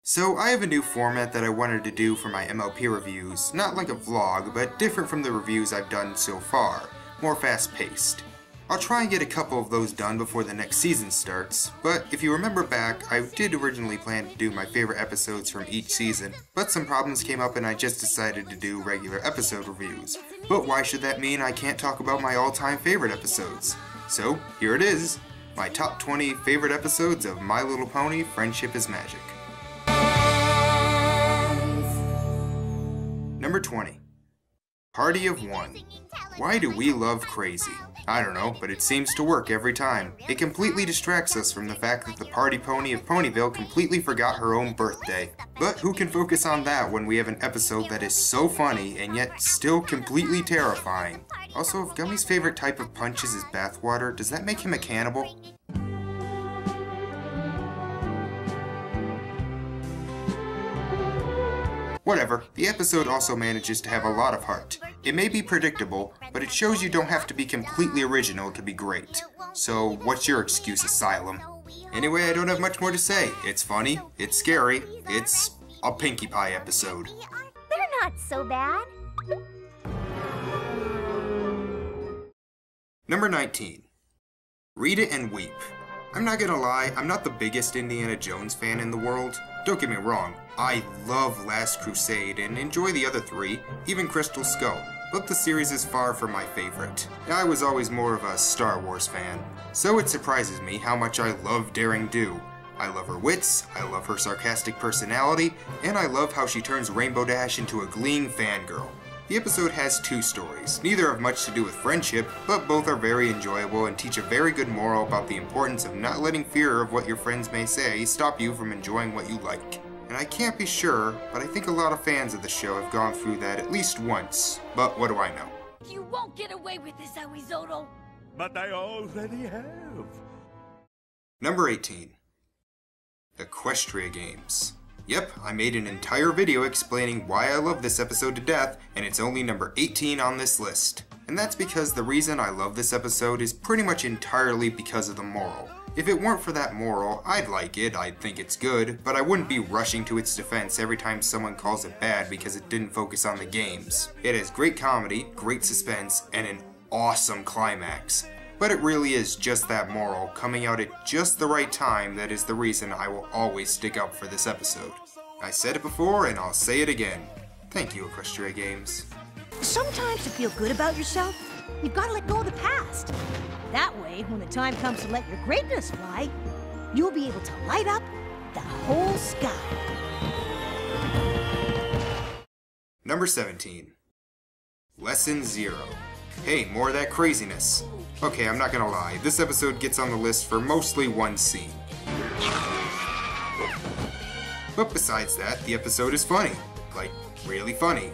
So I have a new format that I wanted to do for my MLP reviews, not like a vlog, but different from the reviews I've done so far, more fast-paced. I'll try and get a couple of those done before the next season starts, but if you remember back, I did originally plan to do my favorite episodes from each season, but some problems came up and I just decided to do regular episode reviews. But why should that mean I can't talk about my all-time favorite episodes? So, here it is, my top 20 favorite episodes of My Little Pony: Friendship is Magic. Number 20. Party of One. Why do we love crazy? I don't know, but it seems to work every time. It completely distracts us from the fact that the party pony of Ponyville completely forgot her own birthday. But who can focus on that when we have an episode that is so funny and yet still completely terrifying? Also, if Gummy's favorite type of punches is bathwater, does that make him a cannibal? Whatever, the episode also manages to have a lot of heart. It may be predictable, but it shows you don't have to be completely original to be great. So, what's your excuse, Asylum? Anyway, I don't have much more to say. It's funny, it's scary, it's a Pinkie Pie episode. They're not so bad. Number 19. Read It and Weep. I'm not gonna lie, I'm not the biggest Indiana Jones fan in the world. Don't get me wrong, I love Last Crusade and enjoy the other three, even Crystal Skull, but the series is far from my favorite. I was always more of a Star Wars fan, so it surprises me how much I love Daring Do. I love her wits, I love her sarcastic personality, and I love how she turns Rainbow Dash into a gleeing fangirl. The episode has two stories, neither have much to do with friendship, but both are very enjoyable and teach a very good moral about the importance of not letting fear of what your friends may say stop you from enjoying what you like. And I can't be sure, but I think a lot of fans of the show have gone through that at least once. But what do I know? You won't get away with this, Aoizoro! But I already have. Number 18. Equestria Games. Yep, I made an entire video explaining why I love this episode to death, and it's only number 18 on this list. And that's because the reason I love this episode is pretty much entirely because of the moral. If it weren't for that moral, I'd like it, I'd think it's good, but I wouldn't be rushing to its defense every time someone calls it bad because it didn't focus on the games. It has great comedy, great suspense, and an awesome climax. But it really is just that moral, coming out at just the right time, that is the reason I will always stick up for this episode. I said it before, and I'll say it again. Thank you, Equestria Games. Sometimes to feel good about yourself, you've got to let go of the past. That way, when the time comes to let your greatness fly, you'll be able to light up the whole sky. Number 17. Lesson 0. Hey, more of that craziness. Okay, I'm not gonna lie, this episode gets on the list for mostly one scene. But besides that, the episode is funny. Like, really funny.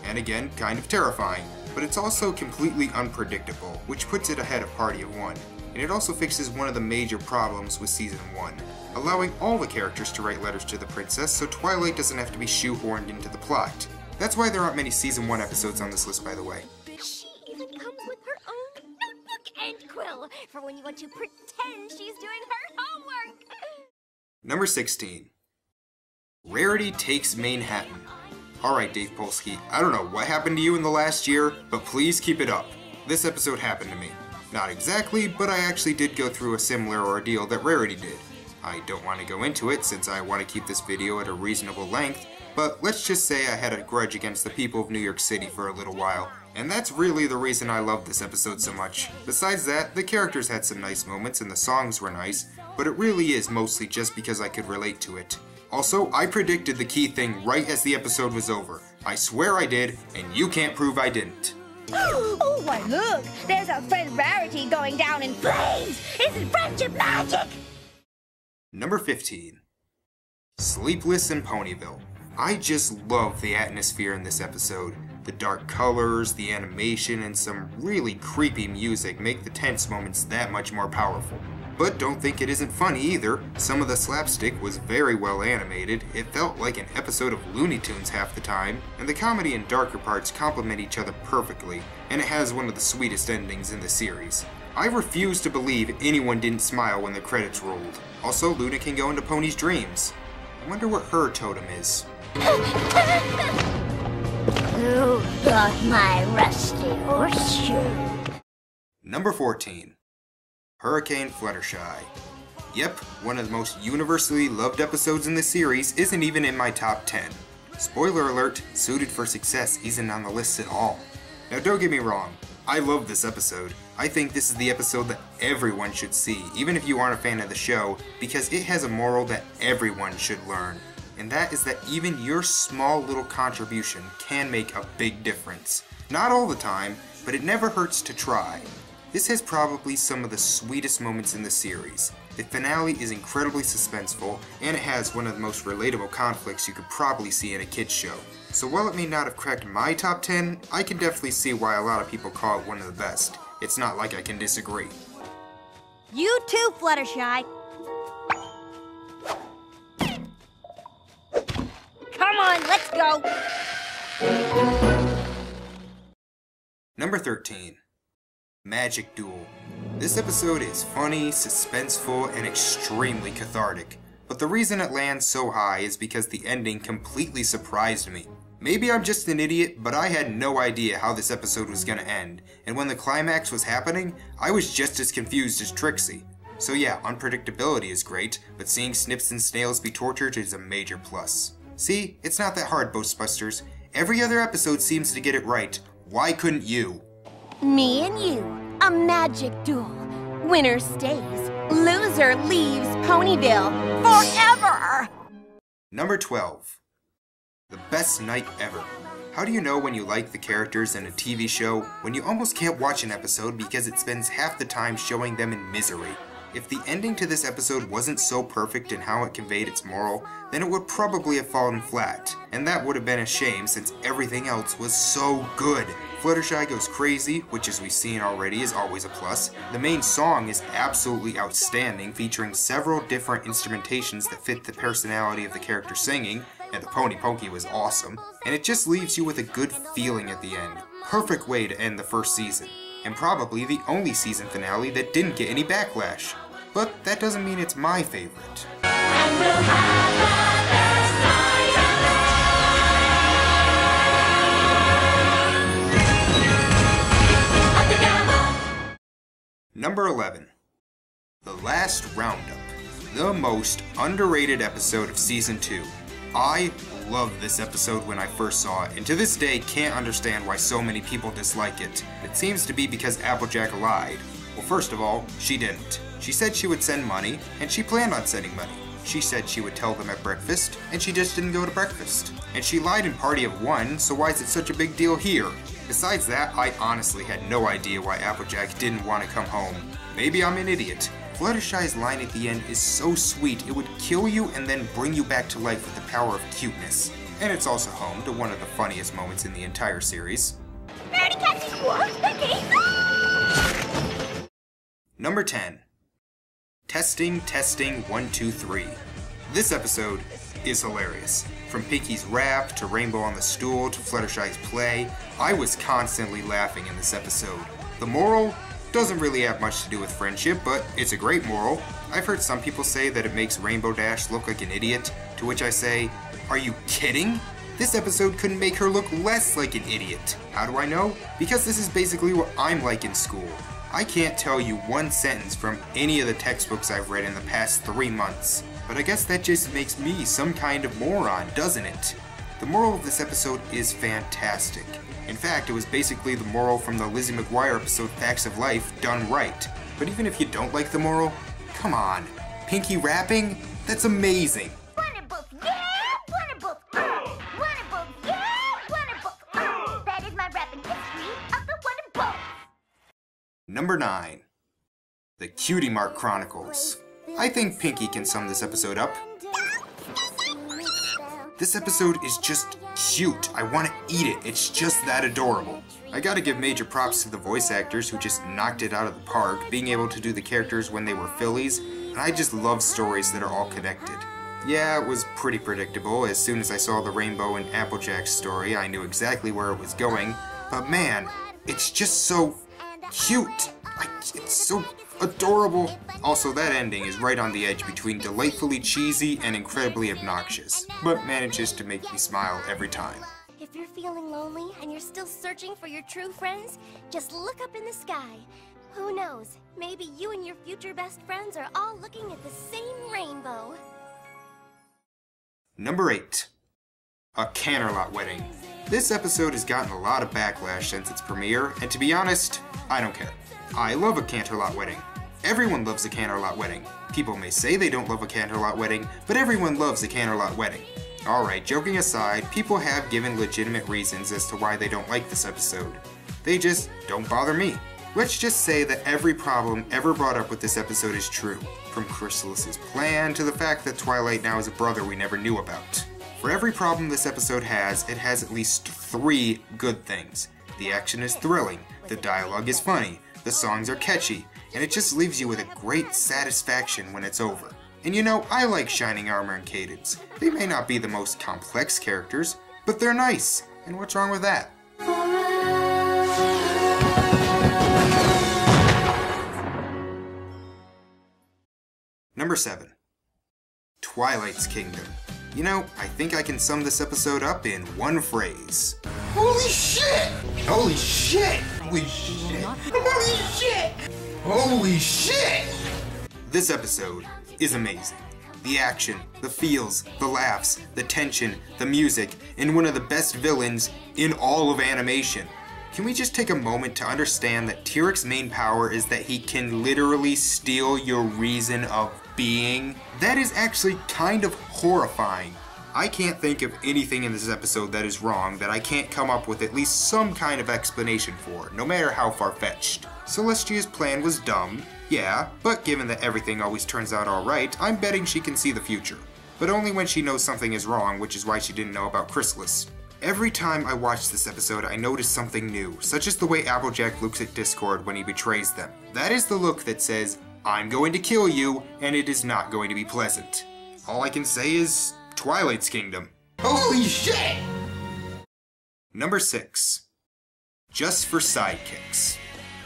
And again, kind of terrifying. But it's also completely unpredictable, which puts it ahead of Party of One. And it also fixes one of the major problems with Season 1, allowing all the characters to write letters to the princess so Twilight doesn't have to be shoehorned into the plot. That's why there aren't many Season 1 episodes on this list, by the way. She even comes with her own notebook and quill for when you want to pretend she's doing her homework. Number 16. Rarity Takes Manhattan. Alright, Dave Polsky, I don't know what happened to you in the last year, but please keep it up. This episode happened to me. Not exactly, but I actually did go through a similar ordeal that Rarity did. I don't want to go into it since I want to keep this video at a reasonable length, but let's just say I had a grudge against the people of New York City for a little while. And that's really the reason I love this episode so much. Besides that, the characters had some nice moments and the songs were nice, but it really is mostly just because I could relate to it. Also, I predicted the key thing right as the episode was over. I swear I did, and you can't prove I didn't. Oh, why look! There's our friend Rarity going down in flames! Isn't friendship magic? Number 15. Sleepless in Ponyville. I just love the atmosphere in this episode. The dark colors, the animation, and some really creepy music make the tense moments that much more powerful. But don't think it isn't funny either. Some of the slapstick was very well animated, it felt like an episode of Looney Tunes half the time, and the comedy and darker parts complement each other perfectly, and it has one of the sweetest endings in the series. I refuse to believe anyone didn't smile when the credits rolled. Also, Luna can go into Pony's dreams. Wonder what her totem is. Who got my rusty horseshoe? Number 14. Hurricane Fluttershy. Yep, one of the most universally loved episodes in the series isn't even in my top 10. Spoiler alert, Suited for Success isn't on the list at all. Now don't get me wrong, I love this episode. I think this is the episode that everyone should see, even if you aren't a fan of the show, because it has a moral that everyone should learn. And that is that even your small little contribution can make a big difference. Not all the time, but it never hurts to try. This has probably some of the sweetest moments in the series. The finale is incredibly suspenseful, and it has one of the most relatable conflicts you could probably see in a kids show. So while it may not have cracked my top 10, I can definitely see why a lot of people call it one of the best. It's not like I can disagree. You too, Fluttershy. Come on, let's go. Number 13. Magic Duel. This episode is funny, suspenseful, and extremely cathartic. But the reason it lands so high is because the ending completely surprised me. Maybe I'm just an idiot, but I had no idea how this episode was gonna end, and when the climax was happening, I was just as confused as Trixie. So yeah, unpredictability is great, but seeing Snips and Snails be tortured is a major plus. See, it's not that hard, Ghostbusters. Every other episode seems to get it right. Why couldn't you? Me and you, a magic duel. Winner stays, loser leaves Ponyville forever! Number 12. The best night ever. How do you know when you like the characters in a TV show when you almost can't watch an episode because it spends half the time showing them in misery? If the ending to this episode wasn't so perfect in how it conveyed its moral, then it would probably have fallen flat, and that would have been a shame since everything else was so good. Fluttershy goes crazy, which as we've seen already is always a plus. The main song is absolutely outstanding, featuring several different instrumentations that fit the personality of the character singing, and the Pony Pokey was awesome, and it just leaves you with a good feeling at the end. Perfect way to end the first season, and probably the only season finale that didn't get any backlash. But that doesn't mean it's my favorite. Number 11. The Last Roundup. The most underrated episode of Season 2. I loved this episode when I first saw it, and to this day can't understand why so many people dislike it. It seems to be because Applejack lied. Well, first of all, she didn't. She said she would send money, and she planned on sending money. She said she would tell them at breakfast, and she just didn't go to breakfast. And she lied in Party of One, so why is it such a big deal here? Besides that, I honestly had no idea why Applejack didn't want to come home. Maybe I'm an idiot. Fluttershy's line at the end is so sweet it would kill you and then bring you back to life with the power of cuteness. And it's also home to one of the funniest moments in the entire series. Birdie catching squirrel, okay? Number 10. Testing, testing, 1, 2, 3. This episode is hilarious. From Pinky's rap, to Rainbow on the Stool, to Fluttershy's play, I was constantly laughing in this episode. The moral doesn't really have much to do with friendship, but it's a great moral. I've heard some people say that it makes Rainbow Dash look like an idiot, to which I say, are you kidding? This episode couldn't make her look less like an idiot. How do I know? Because this is basically what I'm like in school. I can't tell you one sentence from any of the textbooks I've read in the past 3 months. But I guess that just makes me some kind of moron, doesn't it? The moral of this episode is fantastic. In fact, it was basically the moral from the Lizzie McGuire episode Facts of Life done right. But even if you don't like the moral, come on. Pinky rapping? That's amazing. Wonderbook, yeah! Wonderbook, Wonderbook, yeah! Wonderbook, That is my rapping history of the Wonderbook. Number 9. The Cutie Mark Chronicles. I think Pinky can sum this episode up. This episode is just cute. I want to eat it. It's just that adorable. I gotta give major props to the voice actors who just knocked it out of the park, being able to do the characters when they were fillies, and I just love stories that are all connected. Yeah, it was pretty predictable. As soon as I saw the Rainbow and Applejack story, I knew exactly where it was going, but man, it's just so cute. It's so adorable. Also, that ending is right on the edge between delightfully cheesy and incredibly obnoxious, but manages to make me smile every time. If you're feeling lonely and you're still searching for your true friends, just look up in the sky. Who knows? Maybe you and your future best friends are all looking at the same rainbow. Number 8. A Canterlot Wedding. This episode has gotten a lot of backlash since its premiere, and to be honest, I don't care. I love a Canterlot Wedding. Everyone loves a Canterlot Wedding. People may say they don't love a Canterlot Wedding, but everyone loves a Canterlot Wedding. Alright, joking aside, people have given legitimate reasons as to why they don't like this episode. They just don't bother me. Let's just say that every problem ever brought up with this episode is true, from Chrysalis's plan to the fact that Twilight now has a brother we never knew about. For every problem this episode has, it has at least 3 good things. The action is thrilling, the dialogue is funny, the songs are catchy, and it just leaves you with a great satisfaction when it's over. And you know, I like Shining Armor and Cadence. They may not be the most complex characters, but they're nice, and what's wrong with that? Number 7. Twilight's Kingdom. You know, I think I can sum this episode up in one phrase. Holy shit! Holy shit! Holy shit! Holy shit! Holy shit! This episode is amazing. The action, the feels, the laughs, the tension, the music, and one of the best villains in all of animation. Can we just take a moment to understand that T-Rex's main power is that he can literally steal your reason of being? That is actually kind of horrifying. I can't think of anything in this episode that is wrong that I can't come up with at least some kind of explanation for, no matter how far-fetched. Celestia's plan was dumb, yeah, but given that everything always turns out alright, I'm betting she can see the future. But only when she knows something is wrong, which is why she didn't know about Chrysalis. Every time I watch this episode, I notice something new, such as the way Applejack looks at Discord when he betrays them. That is the look that says, I'm going to kill you, and it is not going to be pleasant. All I can say is, Twilight's Kingdom. Holy shit! Number 6. Just for Sidekicks.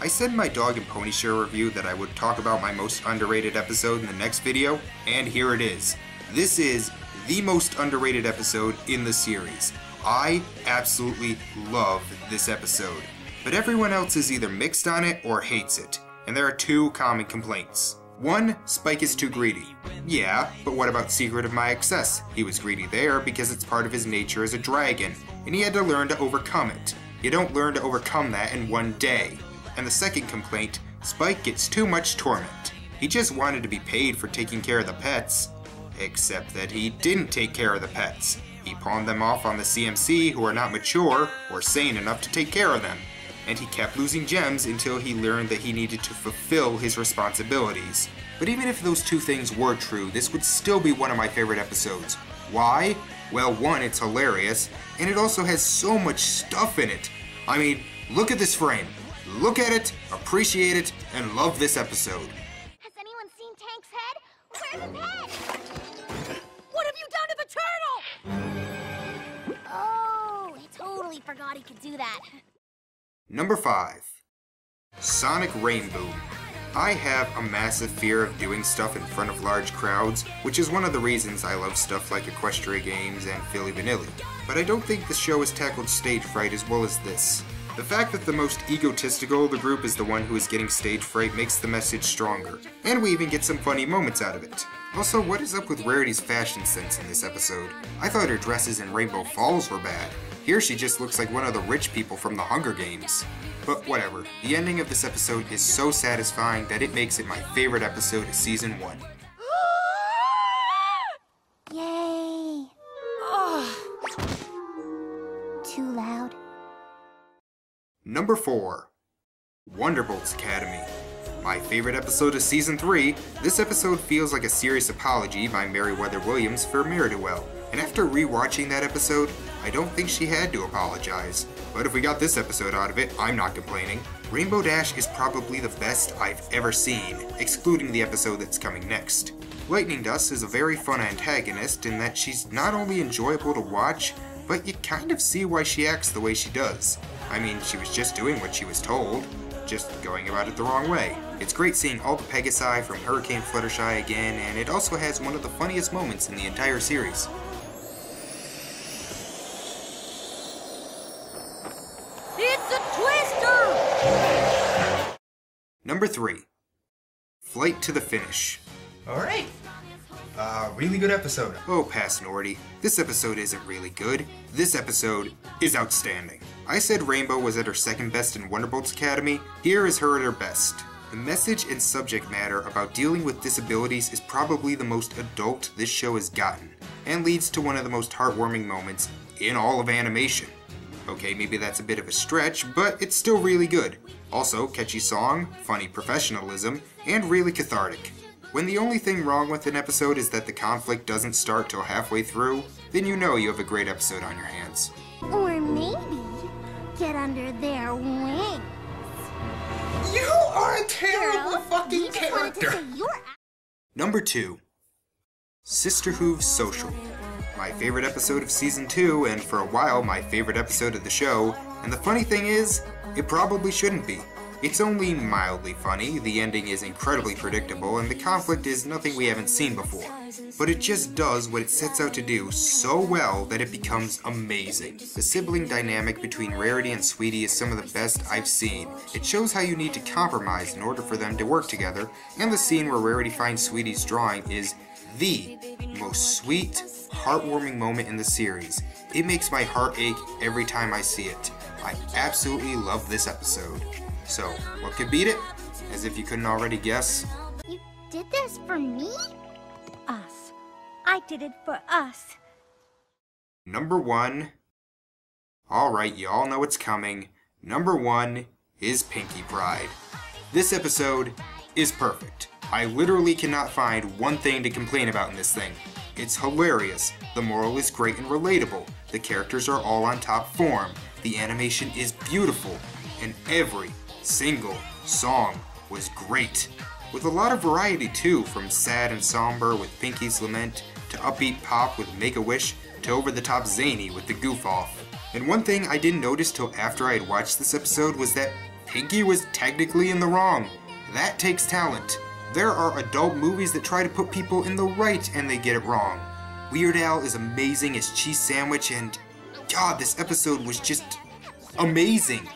I said in my Dog and Pony Show review that I would talk about my most underrated episode in the next video, and here it is. This is the most underrated episode in the series. I absolutely love this episode, but everyone else is either mixed on it or hates it, and there are 2 common complaints. 1, Spike is too greedy. Yeah, but what about Secret of My Excess? He was greedy there because it's part of his nature as a dragon, and he had to learn to overcome it. You don't learn to overcome that in one day. And the second complaint, Spike gets too much torment. He just wanted to be paid for taking care of the pets. Except that he didn't take care of the pets. He pawned them off on the CMC who are not mature or sane enough to take care of them. And he kept losing gems until he learned that he needed to fulfill his responsibilities. But even if those 2 things were true, this would still be one of my favorite episodes. Why? Well, 1, it's hilarious, and it also has so much stuff in it. I mean, look at this frame. Look at it, appreciate it, and love this episode. Has anyone seen Tank's head? Where's his head? What have you done to the turtle? Oh, he totally forgot he could do that. Number 5. Sonic Rainboom. I have a massive fear of doing stuff in front of large crowds, which is one of the reasons I love stuff like Equestria Games and Philly Vanilli. But I don't think the show has tackled stage fright as well as this. The fact that the most egotistical of the group is the one who is getting stage fright makes the message stronger, and we even get some funny moments out of it. Also, what is up with Rarity's fashion sense in this episode? I thought her dresses in Rainbow Falls were bad. Here she just looks like one of the rich people from the Hunger Games. But whatever, the ending of this episode is so satisfying that it makes it my favorite episode of Season 1. Yay. Too loud. Number 4. Wonderbolt's Academy. My favorite episode of Season 3, this episode feels like a serious apology by Meriwether Williams for Meridowell. And after rewatching that episode, I don't think she had to apologize. But if we got this episode out of it, I'm not complaining. Rainbow Dash is probably the best I've ever seen, excluding the episode that's coming next. Lightning Dust is a very fun antagonist in that she's not only enjoyable to watch, but you kind of see why she acts the way she does. I mean, she was just doing what she was told, just going about it the wrong way. It's great seeing all the Pegasi from Hurricane Fluttershy again, and it also has one of the funniest moments in the entire series. It's a twister! Number 3. Flight to the Finish. Alright. Really good episode. Oh, pass Norty. This episode isn't really good. This episode is outstanding. I said Rainbow was at her second best in Wonderbolt's Academy. Here is her at her best. The message and subject matter about dealing with disabilities is probably the most adult this show has gotten, and leads to one of the most heartwarming moments in all of animation. Okay, maybe that's a bit of a stretch, but it's still really good. Also, catchy song, funny professionalism, and really cathartic. When the only thing wrong with an episode is that the conflict doesn't start till halfway through, then you know you have a great episode on your hands. Or maybe get under their wings. You are a terrible Girl, fucking you just wanted to character. say you're Number 2. Sisterhood Social. My favorite episode of Season 2, and for a while my favorite episode of the show, and the funny thing is, it probably shouldn't be. It's only mildly funny, the ending is incredibly predictable, and the conflict is nothing we haven't seen before. But it just does what it sets out to do so well that it becomes amazing. The sibling dynamic between Rarity and Sweetie is some of the best I've seen. It shows how you need to compromise in order for them to work together, and the scene where Rarity finds Sweetie's drawing is the most sweet, heartwarming moment in the series. It makes my heart ache every time I see it. I absolutely love this episode. So, what could beat it? As if you couldn't already guess. You did this for me? Us. I did it for us. Number 1. Alright, you all know it's coming. Number 1 is Pinkie Pride. This episode is perfect. I literally cannot find one thing to complain about in this thing. It's hilarious, the moral is great and relatable, the characters are all on top form, the animation is beautiful, and every single song was great. With a lot of variety too, from sad and somber with Pinkie's Lament, to upbeat pop with Make-A-Wish, to over-the-top zany with the Goof Off. And one thing I didn't notice till after I had watched this episode was that Pinkie was technically in the wrong. That takes talent. There are adult movies that try to put people in the right and they get it wrong. Weird Al is amazing as Cheese Sandwich, and God, this episode was just amazing.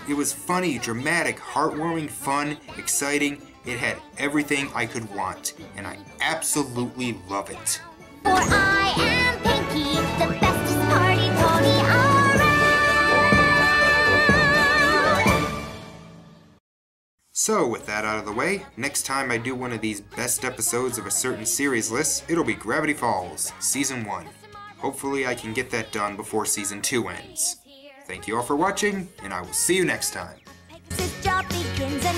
It was funny, dramatic, heartwarming, fun, exciting. It had everything I could want, and I absolutely love it. For I am Pinkie, the bestest party pony around. So, with that out of the way, next time I do one of these best episodes of a certain series list, it'll be Gravity Falls, Season 1. Hopefully I can get that done before Season 2 ends. Thank you all for watching, and I will see you next time. Pegasus job begins and